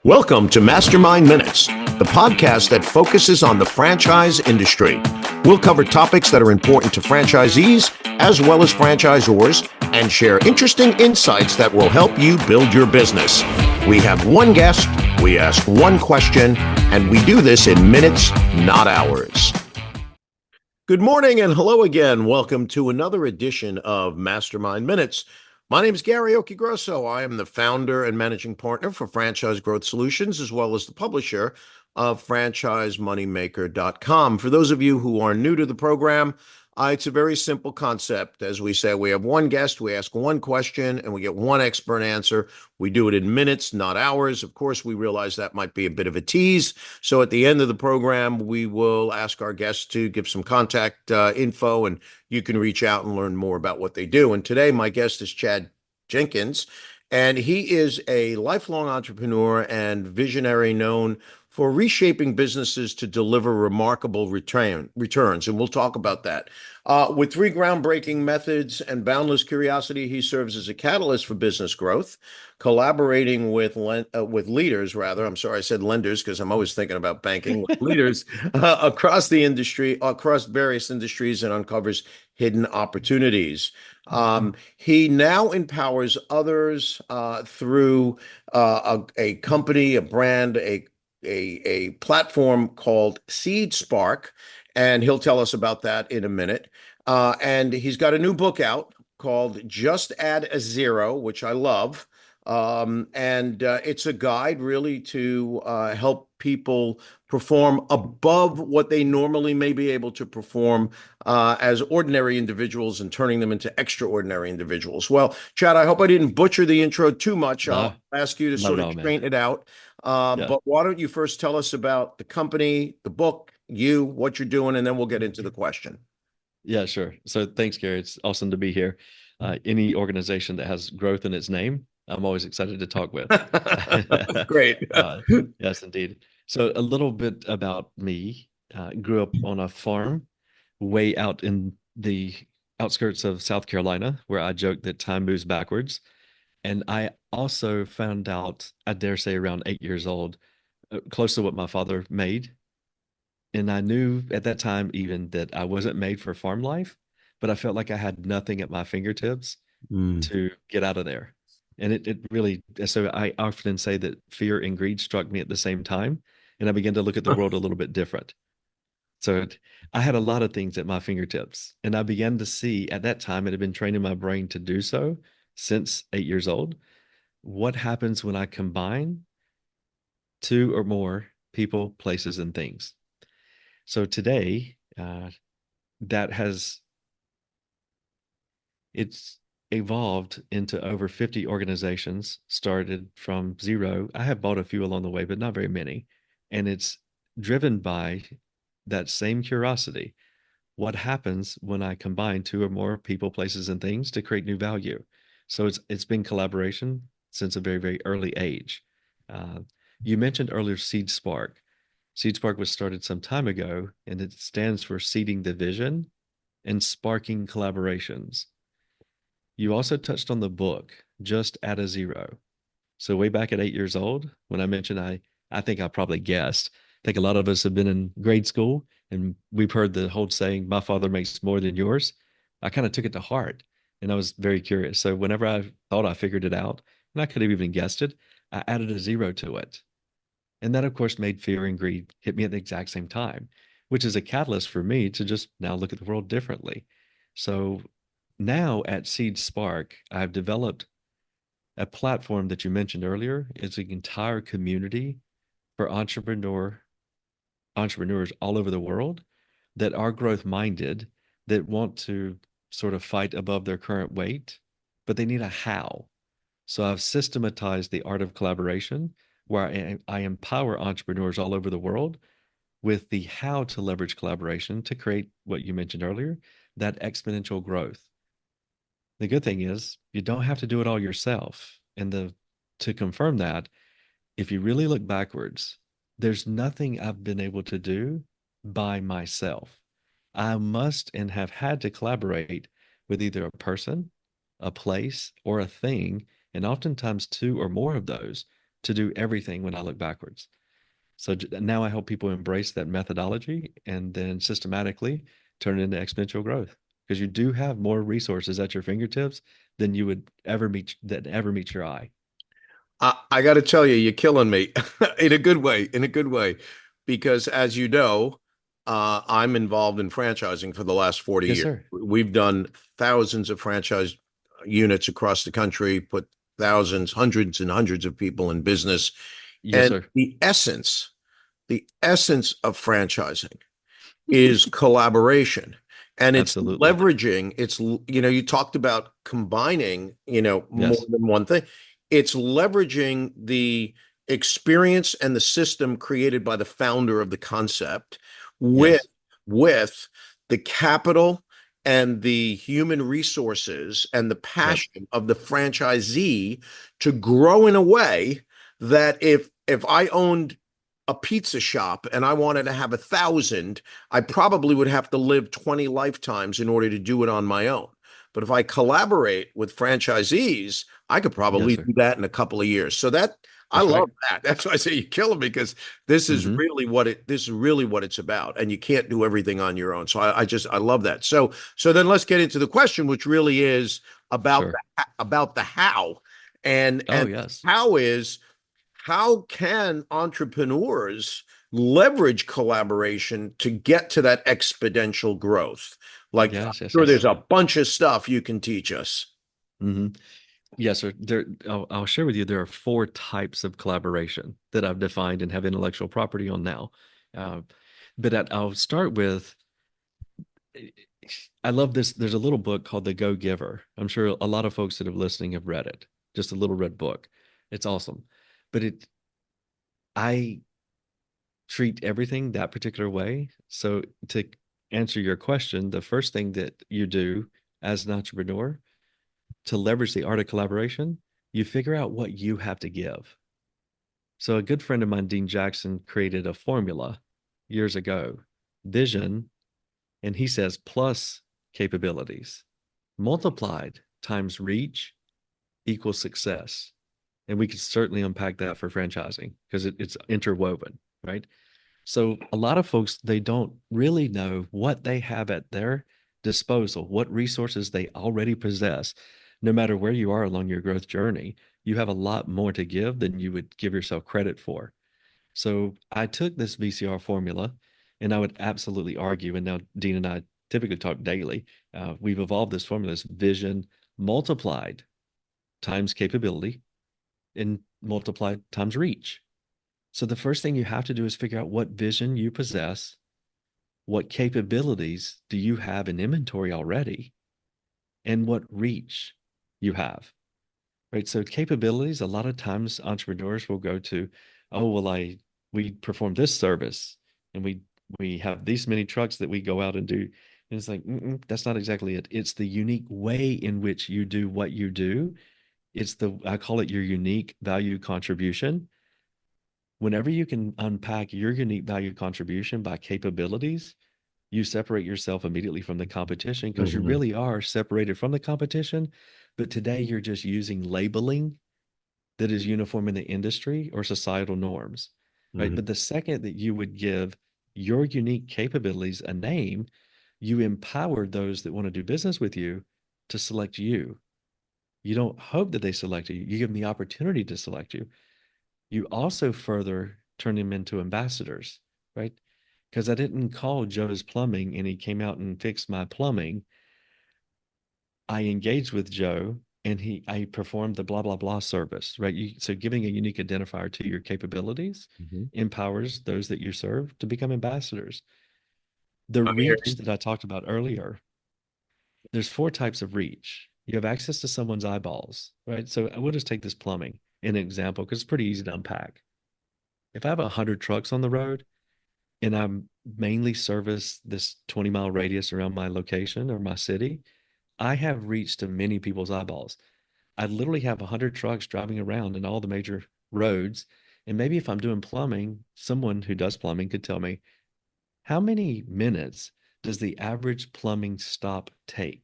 Welcome to MasterMind Minutes, the podcast that focuses on the franchise industry. We'll cover topics that are important to franchisees as well as franchisors and share interesting insights that will help you build your business. We have one guest, we ask one question, and we do this in minutes, not hours. Good morning and hello again. Welcome to another edition of MasterMind Minutes. My name is Gary Occhiogrosso. I am the founder and managing partner for Franchise Growth Solutions, as well as the publisher of FranchiseMoneymaker.com. For those of you who are new to the program, it's a very simple concept. As we say, we have one guest, we ask one question, and we get one expert answer. We do it in minutes, not hours. Of course, we realize that might be a bit of a tease. So at the end of the program, we will ask our guests to give some contact info, and you can reach out and learn more about what they do. And today, my guest is Chad Jenkins, and he is a lifelong entrepreneur and visionary known for reshaping businesses to deliver remarkable returns. And we'll talk about that. With 3 groundbreaking methods and boundless curiosity, he serves as a catalyst for business growth, collaborating with leaders, rather. I'm sorry, I said lenders because I'm always thinking about banking. With leaders across the industry, across various industries, and uncovers hidden opportunities. He now empowers others through a company, a brand, a platform called SeedSpark, and he'll tell us about that in a minute. And he's got a new book out called Just Add a Zero, which I love. And it's a guide really to help people perform above what they normally may be able to perform as ordinary individuals and turning them into extraordinary individuals. Well, Chad, I hope I didn't butcher the intro too much. I'll ask you to sort of straighten it out. But why don't you first tell us about the company, the book, what you're doing, and then we'll get into the question. Yeah, sure. So thanks, Gary. It's awesome to be here. Any organization that has growth in its name, I'm always excited to talk with. Great. Yes, indeed. So a little bit about me. Grew up on a farm way out in the outskirts of South Carolina, where I joke that time moves backwards. And I also found out, I dare say around 8 years old, close to what my father made. And I knew at that time even that I wasn't made for farm life, but I felt like I had nothing at my fingertips to get out of there. And it really, so I often say that fear and greed struck me at the same time. And I began to look at the world a little bit different. So I had a lot of things at my fingertips. And I began to see at that time, it had been training my brain to do so since 8 years old. What happens when I combine 2 or more people, places, and things? So today, it's evolved into over 50 organizations, started from zero. I have bought a few along the way, but not very many. And it's driven by that same curiosity. What happens when I combine 2 or more people, places, and things to create new value? So it's been collaboration since a very, very early age. You mentioned earlier SeedSpark. SeedSpark was started some time ago, and it stands for seeding the vision and sparking collaborations. You also touched on the book, Just Add a Zero. So way back at 8 years old, when I mentioned I think I probably guessed. I think a lot of us have been in grade school, and we've heard the whole saying, my father makes more than yours. I kind of took it to heart, and I was very curious. So whenever I thought I figured it out, and I could have even guessed it, I added a zero to it. And that, of course, made fear and greed hit me at the exact same time, which is a catalyst for me to just now look at the world differently. So now at SeedSpark, I've developed a platform that you mentioned earlier. It's an entire community for entrepreneurs all over the world that are growth minded, that want to sort of fight above their current weight, but they need a how. So I've systematized the art of collaboration, where I empower entrepreneurs all over the world with the how to leverage collaboration to create what you mentioned earlier, that exponential growth. The good thing is you don't have to do it all yourself. And to confirm that, if you really look backwards, there's nothing I've been able to do by myself. I must and have had to collaborate with either a person, a place, or a thing, and oftentimes 2 or more of those, to do everything when I look backwards. So now I help people embrace that methodology and then systematically turn it into exponential growth, because you do have more resources at your fingertips than you would ever meet your eye. I got to tell you, you're killing me in a good way, in a good way, because as you know, I'm involved in franchising for the last 40 Yes, years. sir. We've done thousands of franchise units across the country, put thousands, hundreds and hundreds of people in business. Yes, And sir. the essence of franchising is collaboration. And it's Absolutely. leveraging, you talked about combining, more Yes. than one thing. It's leveraging the experience and the system created by the founder of the concept with Yes. with the capital and the human resources and the Yep. passion of the franchisee to grow in a way that if I owned a pizza shop and I wanted to have 1,000, I probably would have to live 20 lifetimes in order to do it on my own. But if I collaborate with franchisees, I could Yes, probably sir. do that in a couple of years. So I That's right. love that. That's why I say you're killing me, because this is really what it's about. And you can't do everything on your own. So I love that. So then let's get into the question, which really is about Sure. the how. And Oh, yes. how can entrepreneurs leverage collaboration to get to that exponential growth? Like, I'm Yes, yes, sure there's yes. a bunch of stuff you can teach us. hmm Yes, sir. I'll share with you, there are four types of collaboration that I've defined and have intellectual property on now. Uh, I'll start with, I love this. There's a little book called The Go Giver. I'm sure a lot of folks that are listening have read it. Just a little red book. It's awesome. But I treat everything that particular way. So to answer your question, the first thing that you do as an entrepreneur to leverage the art of collaboration, you figure out what you have to give. So a good friend of mine, Dean Jackson, created a formula years ago, vision, and he says plus capabilities multiplied times reach equals success. And we could certainly unpack that for franchising because it's interwoven, right? So a lot of folks, they don't really know what they have at their disposal, what resources they already possess. No matter where you are along your growth journey, you have a lot more to give than you would give yourself credit for. So I took this VCR formula, and I would absolutely argue, and now Dean and I typically talk daily. We've evolved this formula as vision multiplied times capability and multiplied times reach. So the first thing you have to do is figure out what vision you possess, what capabilities do you have in inventory already, and what reach you have. Right? So capabilities, a lot of times entrepreneurs will go to, oh, well, we perform this service and we have these many trucks that we go out and do. And it's like, that's not exactly it. It's the unique way in which you do what you do. I call it your unique value contribution. Whenever you can unpack your unique value contribution by capabilities, you separate yourself immediately from the competition because you Mhm. really are separated from the competition. But today you're just using labeling that is uniform in the industry or societal norms, right? Mhm. But the second that you would give your unique capabilities a name, you empower those that want to do business with you to select you. You don't hope that they select you, you give them the opportunity to select you. You also further turn them into ambassadors, right? Because I didn't call Joe's Plumbing and he came out and fixed my plumbing. I engaged with Joe and I performed the blah blah blah service, right? So giving a unique identifier to your capabilities Mhm. empowers those that you serve to become ambassadors. The I'm reach hearing. that I talked about earlier, there's four types of reach. You have access to someone's eyeballs, right? So we'll just take this plumbing in an example because it's pretty easy to unpack. If I have 100 trucks on the road and I'm mainly service this 20-mile radius around my location or my city, I have reached to many people's eyeballs. I literally have 100 trucks driving around in all the major roads. And maybe if I'm doing plumbing, someone who does plumbing could tell me, how many minutes does the average plumbing stop take?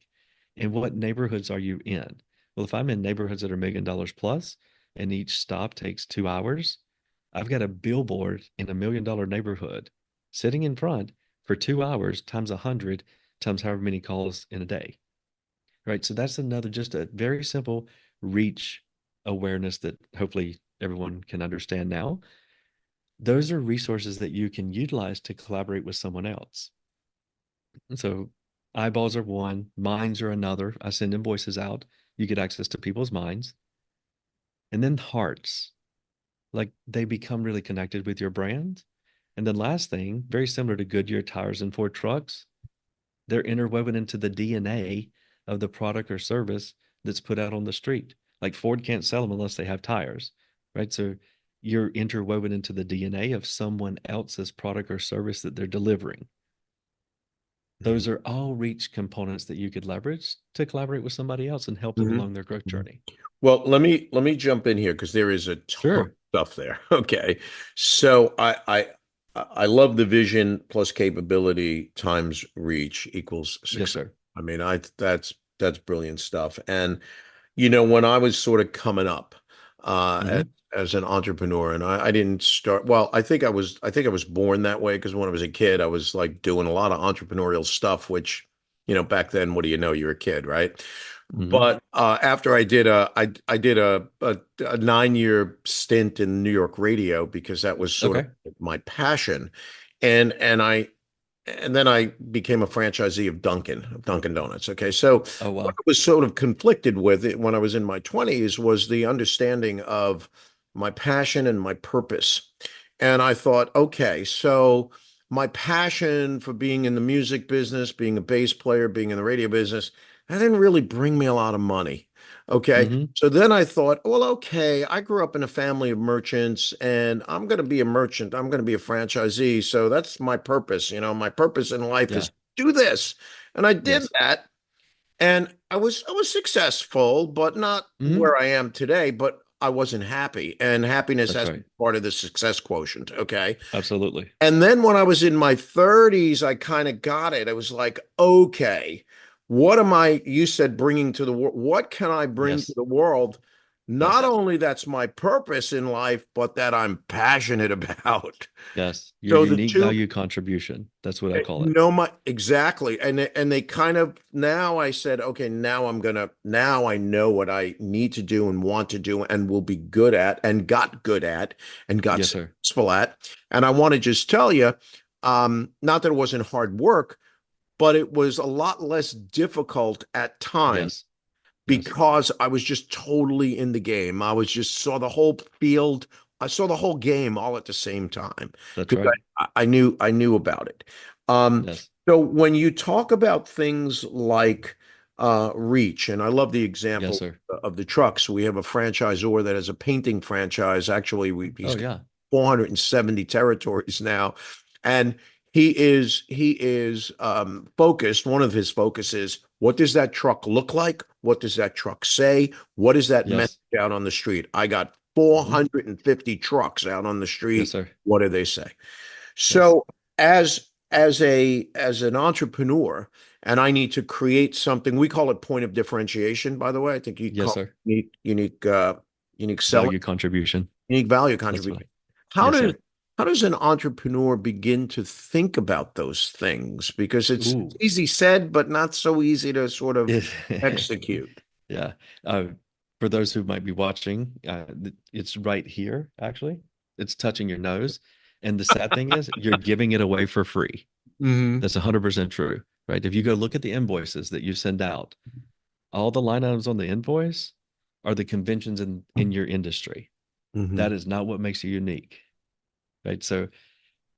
And what neighborhoods are you in? Well, if I'm in neighborhoods that are $1 million plus, and each stop takes 2 hours, I've got a billboard in $1 million neighborhood sitting in front for 2 hours times 100 times however many calls in a day. Right. So that's another, just a very simple reach awareness that hopefully everyone can understand now. Those are resources that you can utilize to collaborate with someone else. And so eyeballs are one, minds are another. I send invoices out. You get access to people's minds. And then hearts, like they become really connected with your brand. And then last thing, very similar to Goodyear tires and Ford trucks, they're interwoven into the DNA of the product or service that's put out on the street. Like Ford can't sell them unless they have tires, right? So you're interwoven into the DNA of someone else's product or service that they're delivering. Those are all reach components that you could leverage to collaborate with somebody else and help them Mm-hmm. along their growth journey. Well, let me jump in here because there is a ton of Sure. stuff there. Okay. So I love the vision plus capability times reach equals Yes, success. sir. I mean, I that's brilliant stuff. And when I was sort of coming up uh, as, Mm-hmm. as an entrepreneur, and I didn't start, well, I think I was born that way because when I was a kid, I was like doing a lot of entrepreneurial stuff, which, back then, what do you know? You're a kid, right? Mm-hmm. But after I did a 9-year stint in New York radio because that was sort of Okay. my passion, and then I became a franchisee of Dunkin' Donuts. Okay. So Oh, what wow. I was sort of conflicted with it when I was in my 20s was the understanding of my passion and my purpose. And I thought, okay, so my passion for being in the music business, being a bass player, being in the radio business, that didn't really bring me a lot of money. Okay. Mm-hmm. So then I thought, well, okay, I grew up in a family of merchants and I'm going to be a merchant. I'm going to be a franchisee. So that's my purpose. My purpose in life Yeah. is do this. And I did Yes. that. And I was successful, but not Mm-hmm. where I am today, but I wasn't happy. And happiness That's has to right. be part of the success quotient. Okay. Absolutely. And then when I was in my 30s, I kind of got it. I was like, okay, what am I, you said bringing to the world? What can I bring to Yes. the world? Not Yes. only that's my purpose in life, but that I'm passionate about. Yes. Your So the unique two, value contribution. That's what I call it. my exactly. And they kind of, now I said, okay, now I know what I need to do and want to do and will be good at and got good at and got Yes, sir. successful at. And I want to just tell you, not that it wasn't hard work, but it was a lot less difficult at times Yes. Yes. because I was just totally in the game. I was just saw the whole field. I saw the whole game all at the same time That's because right. I knew about it. Um, Yes. so when you talk about things like reach, and I love the Yes, example sir. of the trucks. We have a franchisor that has a painting franchise. Actually, he's Oh, got yeah. 470 territories now, and he is focused. One of his focuses: what does that truck look like? What does that truck say? What is that message Yes. out on the street? I got Hmm. 450 trucks out on the Yes, street. sir. What do they say? Yes. So as an entrepreneur, and I need to create something. We call it point of differentiation, by the way. I think you Yes, call sir. it unique selling, Value contribution. unique value That's what contribution. I, How yes, does sir. how does an entrepreneur begin to think about those things? Because it's Ooh. easy said, but not so easy to sort of It, execute. yeah. Uh, for those who might be watching, it's right here, actually. It's touching your nose. And the sad thing is, you're giving it away for free. Hmm. That's 100% true, right? If you go look at the invoices that you send out, all the line items on the invoice are the conventions in your industry. Hmm. That is not what makes you unique, right? So,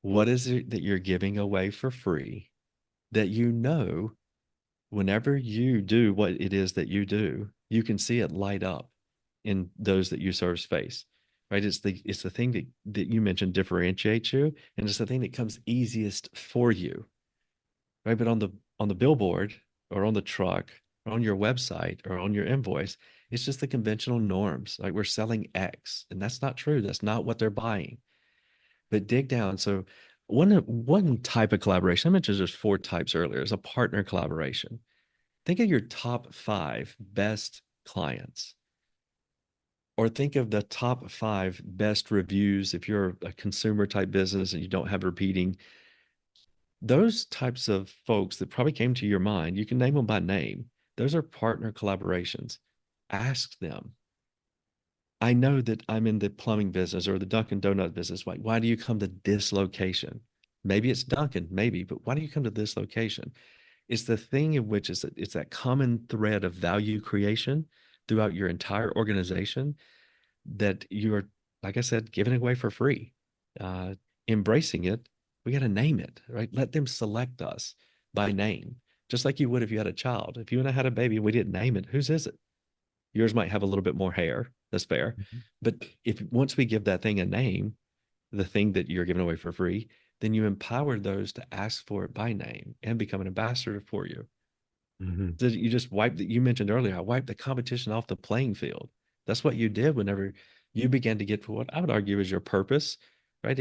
what is it that you're giving away for free that whenever you do what it is that you do, you can see it light up in those that you serve's face, right? It's the thing that you mentioned differentiates you, and it's the thing that comes easiest for you, right? But on the billboard or on the truck or on your website or on your invoice, it's just the conventional norms. Like we're selling X, and that's not true. That's not what they're buying. But dig down. So one type of collaboration, I mentioned there's 4 types earlier, is a partner collaboration. Think of your top 5 best clients. Or think of the top 5 best reviews if you're a consumer type business and you don't have repeating. Those types of folks that probably came to your mind, you can name them by name. Those are partner collaborations. Ask them. I know that I'm in the plumbing business or the Dunkin' Donut business. Why do you come to this location? Maybe it's Dunkin', maybe, but why do you come to this location? It's the thing in which it's that common thread of value creation throughout your entire organization that you're, like I said, giving it away for free. Uh, Embracing it, we got to name it, right? Let them select us by name, just like you would if you had a child. If you and I had a baby and we didn't name it, whose is it? Yours might have a little bit more hair. That's fair. Mhm. But if once we give that thing a name, the thing that you're giving away for free, then you empower those to ask for it by name and become an ambassador for you. Mhm. So you just wipe you mentioned earlier, I wiped the competition off the playing field. That's what you did whenever you began to get to what I would argue is your purpose, right?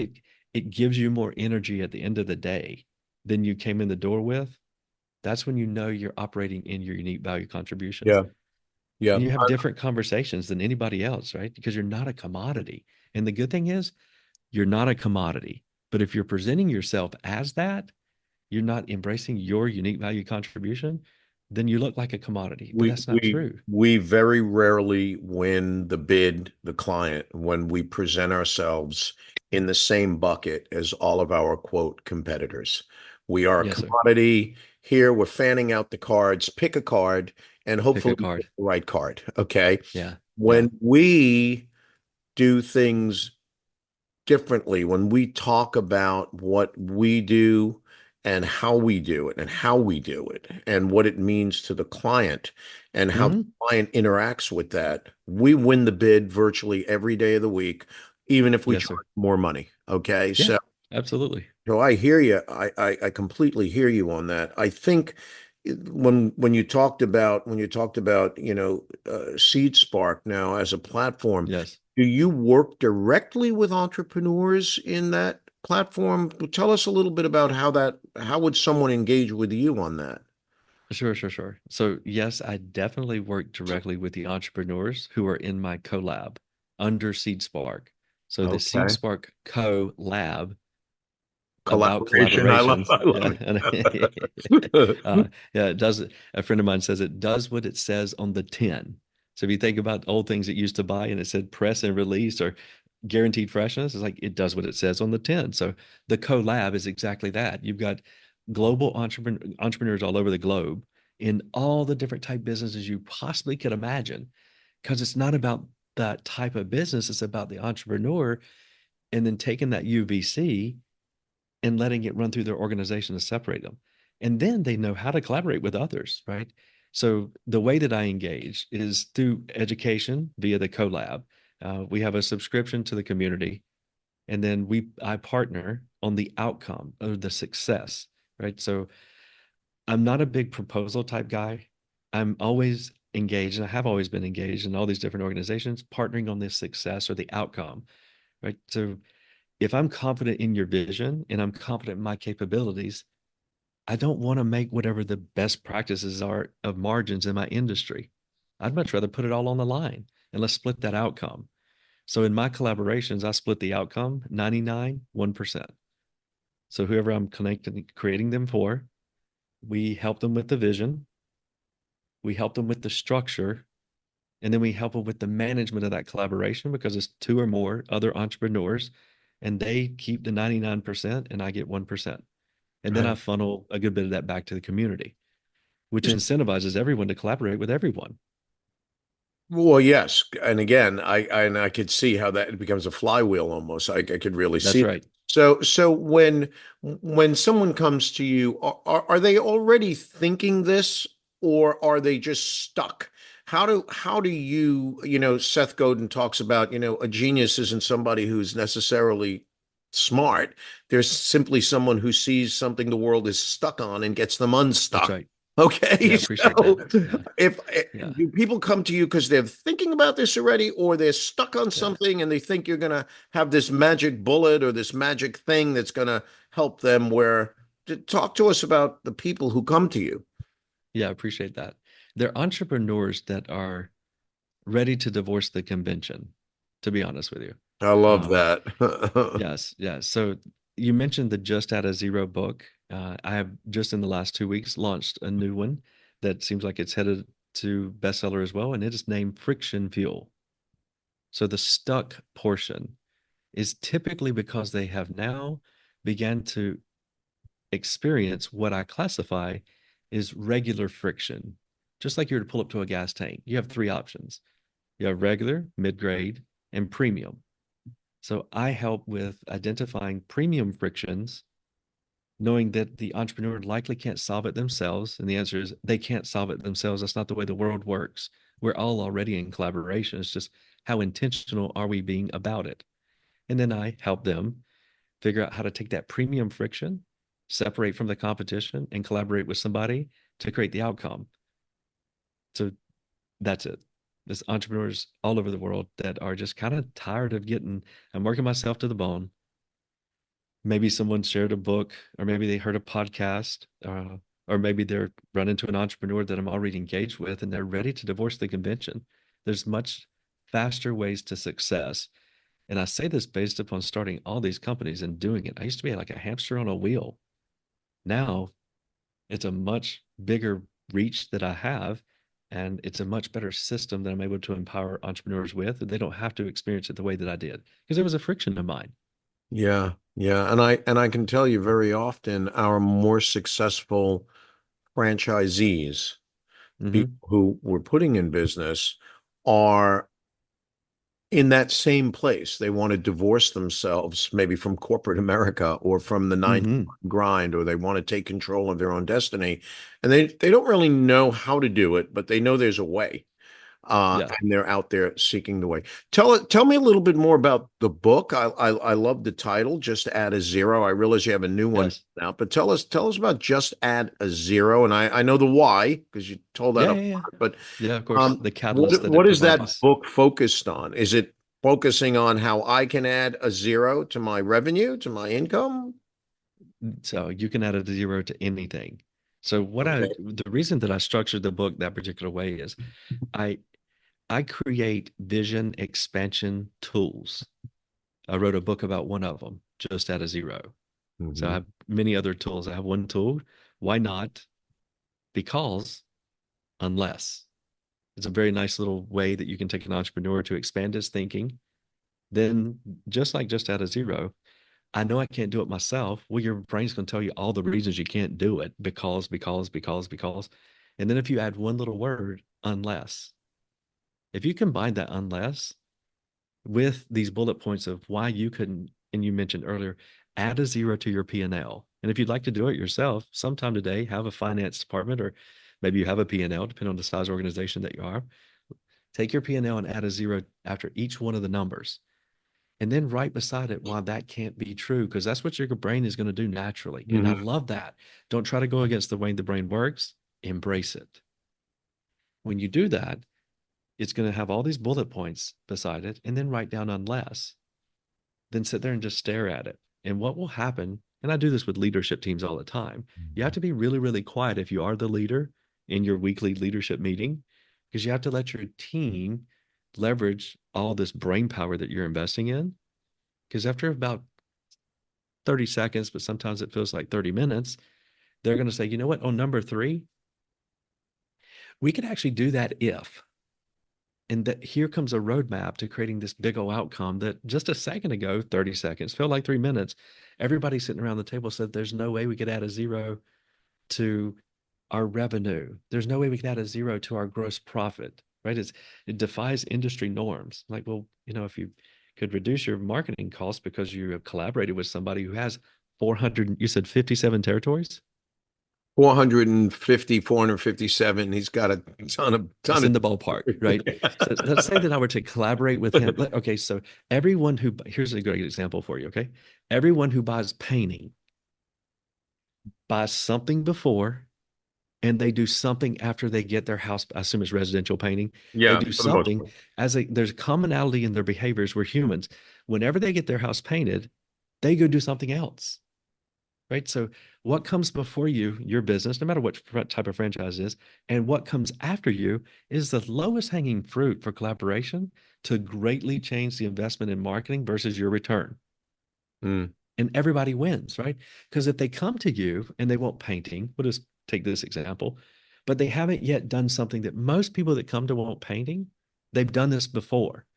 It gives you more energy at the end of the day than you came in the door with. That's when you know you're operating in your unique value contributions. Yeah. Yeah. And you have different conversations than anybody else, right? Because you're not a commodity. And the good thing is, you're not a commodity. But if you're presenting yourself as that, you're not embracing your unique value contribution, then you look like a commodity. But We that's not we true. we very rarely win the bid, the client, when we present ourselves in the same bucket as all of our quote competitors. We are a Yes, sir. commodity. Here we're fanning out the cards, pick a card, and Pick a hopefully you pick card. the right card. Okay. Yeah. Yeah. When we do things differently when we talk about what we do and how we do it and how we do it and what it means to the client and how the Hmm. client interacts with that. We win the bid virtually every day of the week, even if we Yes, charge sir. more money. Okay. Yeah, So absolutely. I hear you. I completely hear you on that. I think when you talked about SeedSpark now as a platform, Yes. do you work directly with entrepreneurs in that platform? Tell us a little bit about how would someone engage with you on that? Sure, sure, sure. So, yes, I definitely work directly with the entrepreneurs who are in my collab under SeedSpark. So, the Okay. SeedSpark Co Lab about Collaboration. collaborations. I love Yeah. it. Yeah, it does. A friend of mine says it does what it says on the tin. So if you think about old things that used to buy and it said press and release or guaranteed freshness, it's like it does what it says on the tin. So the collab is exactly that. You've got global entrepreneurs all over the globe in all the different type businesses you possibly could imagine. Because it's not about that type of business, it's about the entrepreneur and then taking that UVC and letting it run through their organization to separate them. And then they know how to collaborate with others, right? So the way that I engage is through education via the collab. We have a subscription to the community, and then I partner on the outcome or the success, right? So I'm not a big proposal type guy. I'm always engaged, and I have always been engaged in all these different organizations, partnering on this success or the outcome, right? So if I'm confident in your vision and I'm confident in my capabilities, I don't want to make whatever the best practices are of margins in my industry. I'd much rather put it all on the line and let's split that outcome. So in my collaborations, I split the outcome 99, 1%. So whoever I'm connecting, creating them for, we help them with the vision, we help them with the structure, and then we help them with the management of that collaboration because it's two or more other entrepreneurs and they keep the 99% and I get 1%. And then I funnel a good bit of that back to the community, which incentivizes everyone to collaborate with everyone. Well, yes, and again, I could see how that becomes a flywheel almost. I could really That's see that. right. So when someone comes to you, are they already thinking this, or are they just stuck? How do Seth Godin talks about, a genius isn't somebody who's necessarily smart. There's simply someone who sees something the world is stuck on and gets them That's unstuck. right. Yeah, I Okay, appreciate that. so Yeah. if Yeah. do people come to you because they're thinking about this already, or they're stuck on Yeah. something and they think you're gonna have this magic bullet or this magic thing that's gonna help them? Talk to us about the people who come to you. Yeah, I appreciate that. They're entrepreneurs that are ready to divorce the convention, to be honest with you. I love Um, that. yes, yes. So you mentioned the Just Out of Zero book. I have just in the last 2 weeks launched a new one that seems like it's headed to bestseller as well, and it is named Friction Fuel. So the stuck portion is typically because they have now began to experience what I classify is regular friction. Just like you're to pull up to a gas tank, you have three options. You have regular, mid-grade, and premium. So I help with identifying premium frictions, knowing that the entrepreneur likely can't solve it themselves. And the answer is they can't solve it themselves. That's not the way the world works. We're all already in collaboration. It's just how intentional are we being about it? And then I help them figure out how to take that premium friction, separate from the competition, and collaborate with somebody to create the outcome. So that's it. There's entrepreneurs all over the world that are just kind of tired of getting, I'm working myself to the bone. Maybe someone shared a book, or maybe they heard a podcast, or maybe they're run into an entrepreneur that I'm already engaged with and they're ready to divorce the convention. There's much faster ways to success. And I say this based upon starting all these companies and doing it. I used to be like a hamster on a wheel. Now it's a much bigger reach that I have, and it's a much better system that I'm able to empower entrepreneurs with. They don't have to experience it the way that I did because there was a friction of mine. Yeah, yeah. And I can tell you very often our more successful franchisees, people Hmm. who we're putting in business, are in that same place. They want to divorce themselves maybe from corporate America or from the nine to Hmm. five grind, or they want to take control of their own destiny. And they don't really know how to do it, but they know there's a way. Yeah. And they're out there seeking the way. Tell me a little bit more about the book. I love the title, Just Add a Zero. I realize you have a new one Yes. now, but tell us about Just Add a Zero. And I know the why because you told that Yeah. up Yeah. Yeah. front, but Yeah. Of course. The catalyst what that it what is that provides. book focused on? Is it focusing on how I can add a zero to my revenue, to my income? So you can add a zero to anything. So Okay. the reason that I structured the book that particular way is I, I create vision expansion tools. I wrote a book about one of them, Just Add a Zero. So I Hmm. have many other tools. I have one tool. Why not? Because unless it's a very nice little way that you can take an entrepreneur to expand his thinking. Then just like Just Add a Zero, I know I can't do it myself. Well, your brain's going to tell you all the reasons you can't do it because. And then if you add one little word, unless, if you combine that unless with these bullet points of why you couldn't, and you mentioned earlier, add a zero to your P&L. And if you'd like to do it yourself, sometime today, have a finance department, or maybe you have a P&L, depending on the size organization that you are. Take your P&L and add a zero after each one of the numbers. And then right beside it why that can't be true, because that's what your brain is going to do naturally. And I Hmm. love that. Don't try to go against the way the brain works, embrace it. When you do that, it's going to have all these bullet points beside it, and then write down unless, then sit there and just stare at it. And what will happen, and I do this with leadership teams all the time, you have to be really, really quiet if you are the leader in your weekly leadership meeting, because you have to let your team leverage all this brain power that you're investing in. Because after about 30 seconds, but sometimes it feels like 30 minutes, they're going to say, you know what, on number three, we could actually do that if. And that here comes a roadmap to creating this big old outcome that just a second ago, 30 seconds, felt like 3 minutes. Everybody sitting around the table said, there's no way we could add a zero to our revenue. There's no way we can add a zero to our gross profit, right? It defies industry norms. Like, well, if you could reduce your marketing costs because you have collaborated with somebody who has 400, you said 57 territories? 450, 457. He's got a ton It's of. in the ballpark, right? So let's say that I were to collaborate with him. Okay, so here's a great example for you, okay? Everyone who buys painting buys something before and they do something after they get their house. I assume it's residential painting. They Yeah, do for the most something part. there's commonality in their behaviors. We're humans. Whenever they get their house painted, they go do something else, right? So what comes before you, your business, no matter what type of franchise it is, and what comes after you is the lowest hanging fruit for collaboration to greatly change the investment in marketing versus your return. Mm. And everybody wins, right? Because if they come to you and they want painting, we'll just take this example, but they haven't yet done something that most people that come to want painting, they've done this before.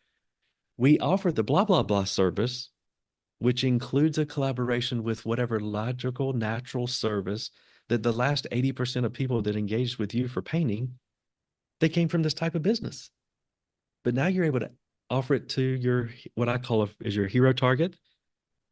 We offer the blah, blah, blah service, which includes a collaboration with whatever logical, natural service that the last 80% of people that engaged with you for painting, they came from this type of business. But now you're able to offer it to your, what I call is your hero target,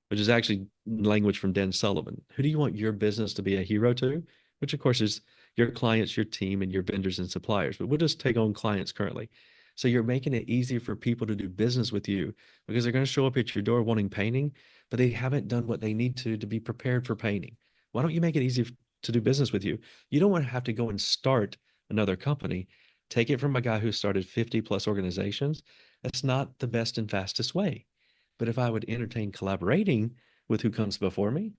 which is actually language from Dan Sullivan. Who do you want your business to be a hero to? Which, of course, is your clients, your team, and your vendors and suppliers. But we'll just take on clients currently. So you're making it easier for people to do business with you because they're going to show up at your door wanting painting, but they haven't done what they need to be prepared for painting. Why don't you make it easy to do business with you? You don't want to have to go and start another company. Take it from a guy who started 50 plus organizations. That's not the best and fastest way. But if I would entertain collaborating with who comes before me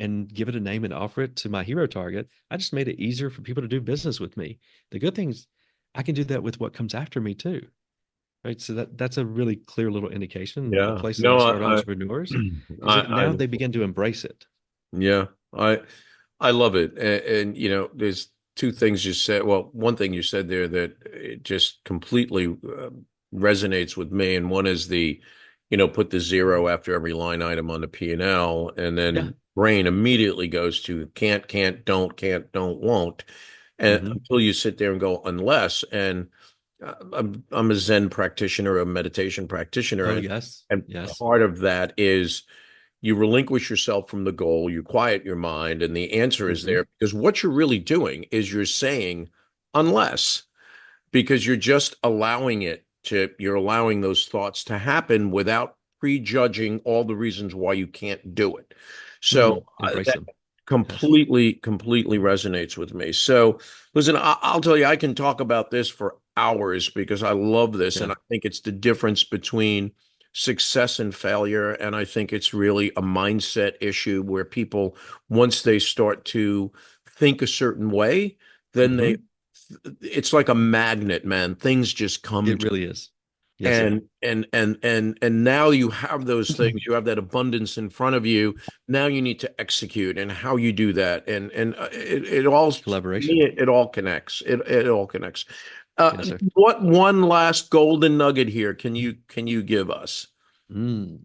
and give it a name and offer it to my hero target, I just made it easier for people to do business with me. The good thing is I can do that with what comes after me too. Right. So that's a really clear little indication, a Yeah. place that I No, start entrepreneurs is that I now they begin to embrace it. yeah, I love it. And you know, there's two things you said. Well, one thing you said there that it just completely resonates with me, and one is put the zero after every line item on the P&L, and Yeah. then brain immediately goes to can't, don't, won't, and Hmm. until you sit there and go unless. And I'm a Zen practitioner, a meditation practitioner, Oh, and yes. and Yes. part of that is you relinquish yourself from the goal, you quiet your mind, and the answer is Hmm. there because what you're really doing is you're saying unless, because you're allowing those thoughts to happen without prejudging all the reasons why you can't do it. So Embrace that them. Yes. completely resonates with me. So listen, I'll tell you, I can talk about this for hours because I love this, Yeah. and I think it's the difference between success and failure. And I think it's really a mindset issue where people, once they start to think a certain way, then they Hmm. it's like a magnet, man. Things just come It to, really is. Yes, sir. and now you have those things, you have that abundance in front of you. Now you need to execute, and how you do that, and it all, to me, Collaboration. it all connects. It all connects. Yes, sir. What one last golden nugget here can you give us? Mm.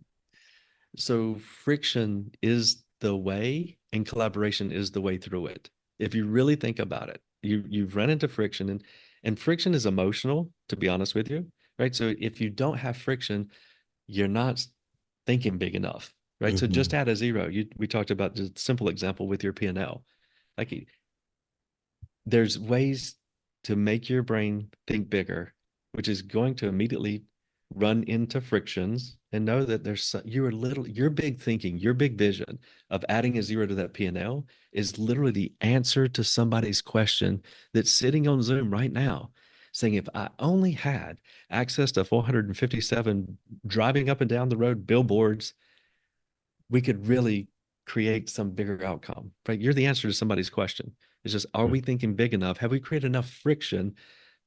So friction is the way, and collaboration is the way through it. If you really think about it, you've run into friction, and friction is emotional, to be honest with you, right? So if you don't have friction, you're not thinking big enough, right? So just Mhm. add a zero. We talked about the simple example with your P&L. Like there's ways to make your brain think bigger, which is going to immediately run into frictions and know that your big thinking, your big vision of adding a zero to that P&L is literally the answer to somebody's question that's sitting on Zoom right now saying, if I only had access to 457 driving up and down the road billboards, we could really create some bigger outcome, right? You're the answer to somebody's question. It's just, are we thinking big enough? Have we created enough friction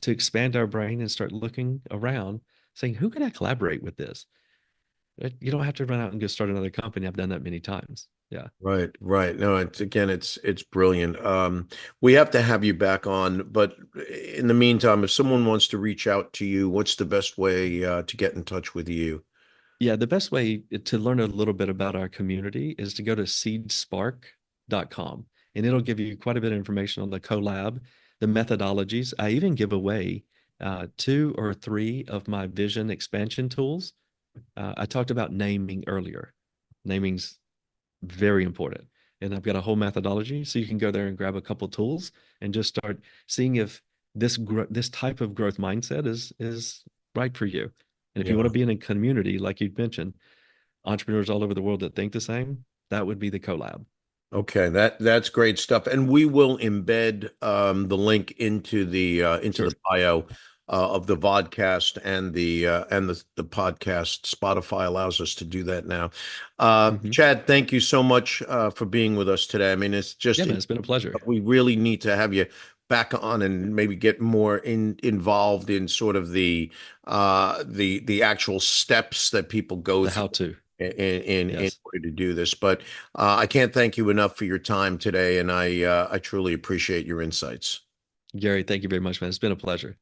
to expand our brain and start looking around saying, who can I collaborate with this? You don't have to run out and go start another company. I've done that many times. Yeah. Right, right. No, it's brilliant. We have to have you back on, but in the meantime, if someone wants to reach out to you, what's the best way to get in touch with you? Yeah. The best way to learn a little bit about our community is to go to seedspark.com, and it'll give you quite a bit of information on the collab, the methodologies. I even give away two or three of my vision expansion tools. I talked about naming earlier. Naming's very important. And I've got a whole methodology. So you can go there and grab a couple tools and just start seeing if this type of growth mindset is right for you. And if you want Yeah. to be in a community, like you mentioned, entrepreneurs all over the world that think the same, that would be the collab. Okay, that's great stuff. And we will embed the link into the Sure. bio of the vodcast and the podcast. Spotify allows us to do that now. Hmm. Chad, thank you so much for being with us today. I mean, it's Yeah, just man, it's been a pleasure. we really need to have you back on and maybe get more involved in sort of the actual steps that people go The through how to. in Yes. order to do this. But I can't thank you enough for your time today, and I truly appreciate your insights. Gary, thank you very much, man. It's been a pleasure.